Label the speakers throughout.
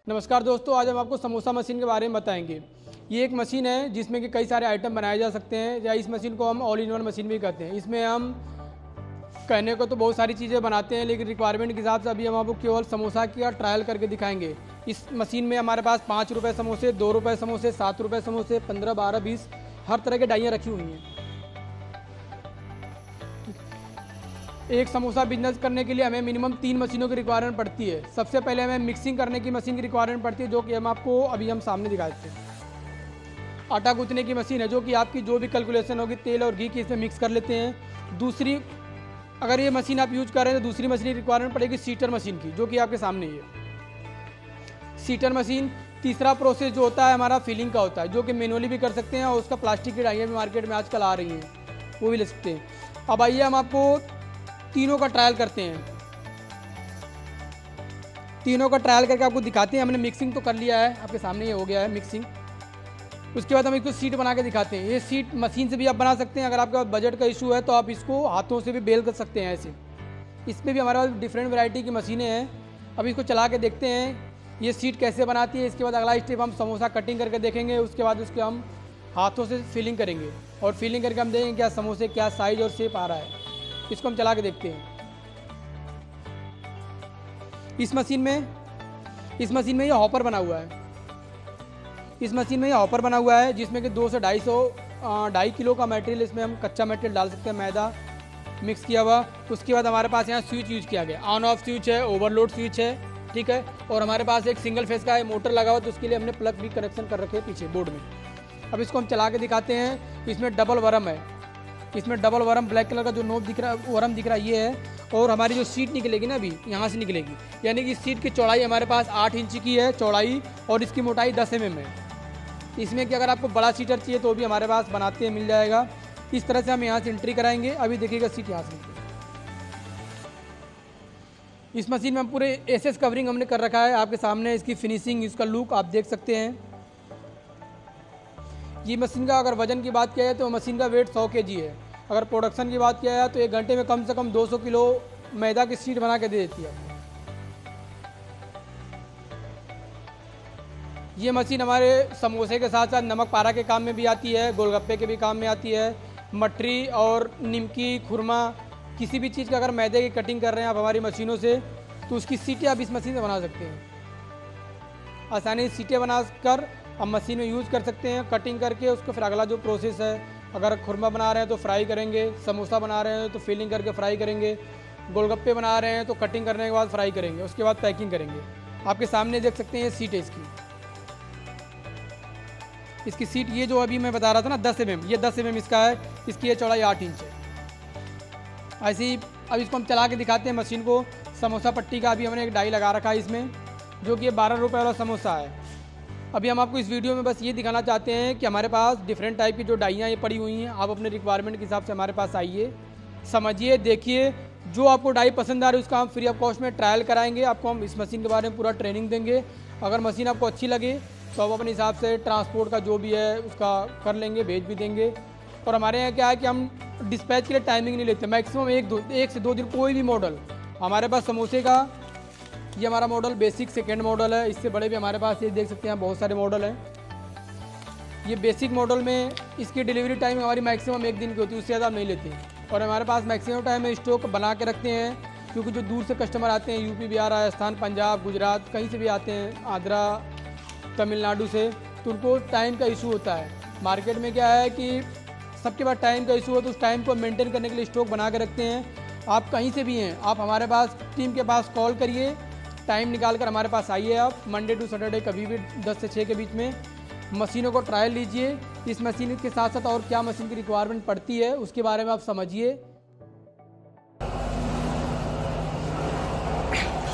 Speaker 1: नमस्कार दोस्तों, आज हम आपको समोसा मशीन के बारे में बताएंगे। ये एक मशीन है जिसमें कि कई सारे आइटम बनाए जा सकते हैं, या इस मशीन को हम ऑल इन वन मशीन भी कहते हैं। इसमें हम कहने को तो बहुत सारी चीज़ें बनाते हैं, लेकिन रिक्वायरमेंट के हिसाब से अभी हम आपको केवल समोसा का ट्रायल करके दिखाएंगे। इस मशीन में हमारे पास 5 रुपये समोसे, 2 रुपये समोसे, 7 रुपये समोसे, 15, 12, 20 हर तरह के डाइयाँ रखी हुई हैं। एक समोसा बिजनेस करने के लिए हमें मिनिमम 3 मशीनों की रिक्वायरमेंट पड़ती है। सबसे पहले हमें मिक्सिंग करने की मशीन की रिक्वायरमेंट पड़ती है, जो कि हम आपको अभी सामने दिखा देते हैं। आटा गूंथने की मशीन है, जो कि आपकी जो भी कैलकुलेशन होगी तेल और घी की इसमें मिक्स कर लेते हैं। दूसरी, अगर ये मशीन आप यूज कर रहे हैं तो दूसरी मशीन की रिक्वायरमेंट पड़ेगी सीटर मशीन की, जो कि आपके सामने ही है सीटर मशीन। तीसरा प्रोसेस जो होता है हमारा फिलिंग का होता है, जो कि मैनुअली भी कर सकते हैं, और उसका प्लास्टिक की डाइयाँ भी मार्केट में आजकल आ रही हैं, वो भी ले सकते हैं। अब आइए हम आपको तीनों का ट्रायल करते हैं। तीनों का ट्रायल करके आपको दिखाते हैं। हमने मिक्सिंग तो कर लिया है, आपके सामने ये हो गया है मिक्सिंग। उसके बाद हम इसको सीट बना के दिखाते हैं। ये सीट मशीन से भी आप बना सकते हैं। अगर आपका बजट का इशू है तो आप इसको हाथों से भी बेल कर सकते हैं ऐसे। इसमें भी हमारे पास डिफरेंट वैरायटी की मशीनें हैं। अब इसको चला के देखते हैं ये सीट कैसे बनाती है। इसके बाद अगला स्टेप हम समोसा कटिंग करके देखेंगे। उसके बाद उसके हम हाथों से फिलिंग करेंगे, और फिलिंग करके हम देखेंगे क्या समोसे क्या साइज और शेप आ रहा है। इसको हम चला के देखते हैं। इस मशीन में ये हॉपर बना हुआ है। इस मशीन में ये हॉपर बना हुआ है, जिसमें कि 2 से 2.5 किलो का मटेरियल, इसमें हम कच्चा मटेरियल डाल सकते हैं, मैदा मिक्स किया हुआ। उसके बाद हमारे पास यहाँ स्विच यूज किया गया, ऑन ऑफ स्विच है, ओवरलोड स्विच है, ठीक है। और हमारे पास एक सिंगल फेस का है मोटर लगा हुआ, तो उसके लिए हमने प्लग भी कनेक्शन कर रखे हैं पीछे बोर्ड में। अब इसको हम चला के दिखाते हैं। इसमें डबल वरम है। इसमें डबल वरम ब्लैक कलर का जो नोब दिख रहा है, वरम दिख रहा है, ये है। और हमारी जो सीट निकलेगी ना, अभी यहाँ से निकलेगी, यानी कि सीट की चौड़ाई हमारे पास 8 इंच की है चौड़ाई, और इसकी मोटाई 10 mm है। इसमें कि अगर आपको बड़ा सीटर चाहिए तो भी हमारे पास बनाते हैं, मिल जाएगा। इस तरह से हम यहाँ से एंट्री कराएंगे। अभी देखिएगा सीट यहाँ से निकलेगी। इस मशीन में हम पूरे एसएस कवरिंग हमने कर रखा है, आपके सामने इसकी फिनिशिंग, इसका लुक आप देख सकते हैं। ये मशीन का अगर वजन की बात किया जाए तो मशीन का वेट 100 kg है। अगर प्रोडक्शन की बात किया जाए तो 1 घंटे में कम से कम 200 किलो मैदा की शीट बना के दे देती है। ये मशीन हमारे समोसे के साथ साथ नमक पारा के काम में भी आती है, गोलगप्पे के भी काम में आती है, मठरी और निमकी, खुरमा, किसी भी चीज़ का अगर मैदे की कटिंग कर रहे हैं आप हमारी मशीनों से, तो उसकी सीटें आप इस मशीन से बना सकते हैं। आसानी से सीटें बनाकर हम मशीन में यूज़ कर सकते हैं, कटिंग करके उसको। फिर अगला जो प्रोसेस है, अगर खुरमा बना रहे हैं तो फ्राई करेंगे, समोसा बना रहे हैं तो फिलिंग करके फ्राई करेंगे, गोलगप्पे बना रहे हैं तो कटिंग करने के बाद फ्राई करेंगे, उसके बाद पैकिंग करेंगे। आपके सामने देख सकते हैं ये सीट है इसकी सीट। ये जो अभी मैं बता रहा था ना 10 mm, ये 10 mm इसका है। इसकी ये चौड़ाई 8 इंच है। ऐसे ही अब इसको हम चला के दिखाते हैं मशीन को। समोसा पट्टी का अभी हमने एक डाई लगा रखा है इसमें, जो कि 12 रुपये वाला समोसा है। अभी हम आपको इस वीडियो में बस ये दिखाना चाहते हैं कि हमारे पास डिफरेंट टाइप की जो डाइयाँ ये पड़ी हुई हैं। आप अपने रिक्वायरमेंट के हिसाब से हमारे पास आइए, समझिए, देखिए। जो आपको डाई पसंद आ रही है उसका हम फ्री ऑफ कॉस्ट में ट्रायल कराएंगे। आपको हम इस मशीन के बारे में पूरा ट्रेनिंग देंगे। अगर मशीन आपको अच्छी लगे तो आप अपने हिसाब से ट्रांसपोर्ट का जो भी है उसका कर लेंगे, भेज भी देंगे। और हमारे यहाँ क्या है कि हम डिस्पैच के लिए टाइमिंग नहीं लेते। मैक्सिमम 1 से 2 दिन कोई भी मॉडल हमारे पास समोसे का, ये हमारा मॉडल बेसिक सेकेंड मॉडल है। इससे बड़े भी हमारे पास ये देख सकते हैं, बहुत सारे मॉडल हैं। ये बेसिक मॉडल में इसकी डिलीवरी टाइम हमारी मैक्सिमम 1 दिन की होती है, उससे ज़्यादा हम नहीं लेते। और हमारे पास मैक्सिमम टाइम में स्टॉक बना के रखते हैं, क्योंकि जो दूर से कस्टमर आते हैं, यूपी, बिहार, राजस्थान, पंजाब, गुजरात, कहीं से भी आते हैं, आंध्रा, तमिलनाडु से, तो उनको टाइम का इशू होता है। मार्केट में क्या है कि सबके पास टाइम का इशू हो, तो उस टाइम को मेंटेन करने के लिए स्टॉक बना के रखते हैं। आप कहीं से भी हैं, आप हमारे पास टीम के पास कॉल करिए, टाइम निकाल कर हमारे पास आइए। आप मंडे टू सैटरडे कभी भी 10 से 6 के बीच में मशीनों को ट्रायल लीजिए। इस मशीन के साथ साथ और क्या मशीन की रिक्वायरमेंट पड़ती है उसके बारे में आप समझिए।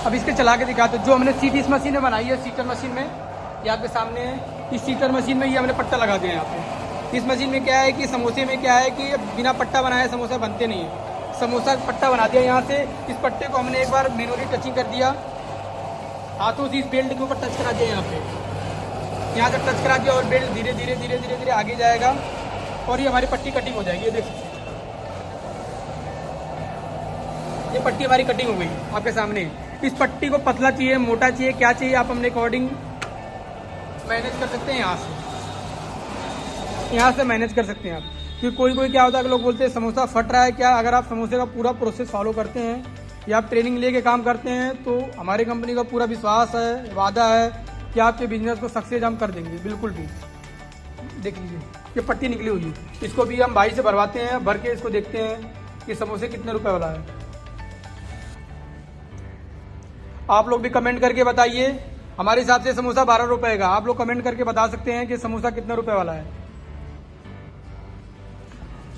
Speaker 1: अब इसके चला के दिखाते हैं। जो हमने सीट इस मशीन में बनाई है, सीटर मशीन में, ये आपके सामने है। इस सीटर मशीन में ये हमने पट्टा लगा दिया है यहाँ पे। इस मशीन में क्या है कि समोसे में क्या है कि बिना पट्टा बनाए समोसा बनते नहीं है। समोसा पट्टा बना दिया यहाँ से। इस पट्टे को हमने एक बार मैनुअली टचिंग कर दिया, हाथों से इस बेल्ट के ऊपर टच करा दिया। यहाँ से टच करा दिया और बेल्ट धीरे धीरे धीरे धीरे धीरे आगे जाएगा, और ये हमारी पट्टी कटिंग हो जाएगी। ये देख सकते हैं, ये पट्टी हमारी कटिंग हो गई आपके सामने। इस पट्टी को पतला चाहिए, मोटा चाहिए, क्या चाहिए, आप अपने अकॉर्डिंग मैनेज कर सकते हैं। यहाँ से मैनेज कर सकते हैं आप। क्योंकि कोई क्या होता है कि लोग बोलते हैं समोसा फट रहा है क्या। अगर आप समोसे का पूरा प्रोसेस फॉलो करते हैं या आप ट्रेनिंग लेके काम करते हैं तो हमारी कंपनी का पूरा विश्वास है, वादा है कि आपके बिजनेस को सक्सेस हम कर देंगे। बिल्कुल भी। देख लीजिए ये पट्टी निकली हुई है, इसको भी हम भाई से भरवाते हैं, भर के इसको देखते हैं कि समोसे कितने रुपए वाला है। आप लोग भी कमेंट करके बताइए। हमारे हिसाब से समोसा 12 रुपए का। आप लोग कमेंट करके बता सकते हैं कि समोसा कितने रुपए वाला है।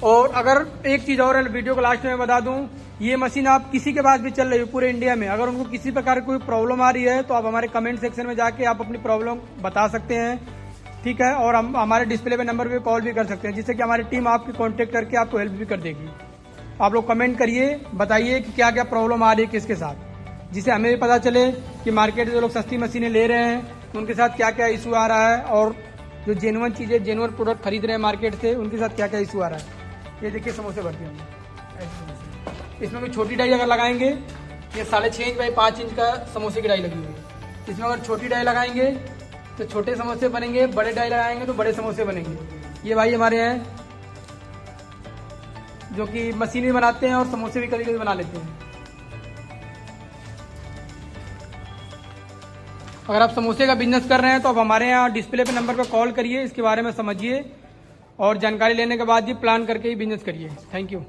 Speaker 1: और अगर एक चीज और वीडियो को लास्ट में बता दूं, ये मशीन आप किसी के पास भी चल रही है पूरे इंडिया में, अगर उनको किसी प्रकार की कोई प्रॉब्लम आ रही है तो आप हमारे कमेंट सेक्शन में जाके आप अपनी प्रॉब्लम बता सकते हैं, ठीक है। और हम हमारे डिस्प्ले पे नंबर पे कॉल भी कर सकते हैं, जिससे कि हमारी टीम आपकी कांटेक्ट करके आपको हेल्प भी कर देगी। आप लोग कमेंट करिए, बताइए कि क्या क्या प्रॉब्लम आ रही है किसके साथ, जिससे हमें भी पता चले कि मार्केट में जो लोग सस्ती मशीनें ले रहे हैं उनके साथ क्या क्या इशू आ रहा है, और जो जेन्युइन चीज़ें, जेन्युइन प्रोडक्ट खरीद रहे हैं मार्केट से, उनके साथ क्या क्या इशू आ रहा है। ये देखिए समोसे भरते हैं हम। इसमें भी छोटी डाई अगर लगाएंगे, ये 6.5 इंच बाई 5 इंच का समोसे की डाई लगी हुई है। इसमें अगर छोटी डाई लगाएंगे तो छोटे समोसे बनेंगे, बड़े डाई लगाएंगे तो बड़े समोसे बनेंगे। ये भाई हमारे हैं जो कि मशीन भी बनाते हैं और समोसे भी कभी कभी बना लेते हैं। अगर आप समोसे का बिजनेस कर रहे हैं तो आप हमारे यहाँ डिस्प्ले पे नंबर पर कॉल करिए, इसके बारे में समझिए और जानकारी लेने के बाद ही प्लान करके ही बिजनेस करिए। Thank you.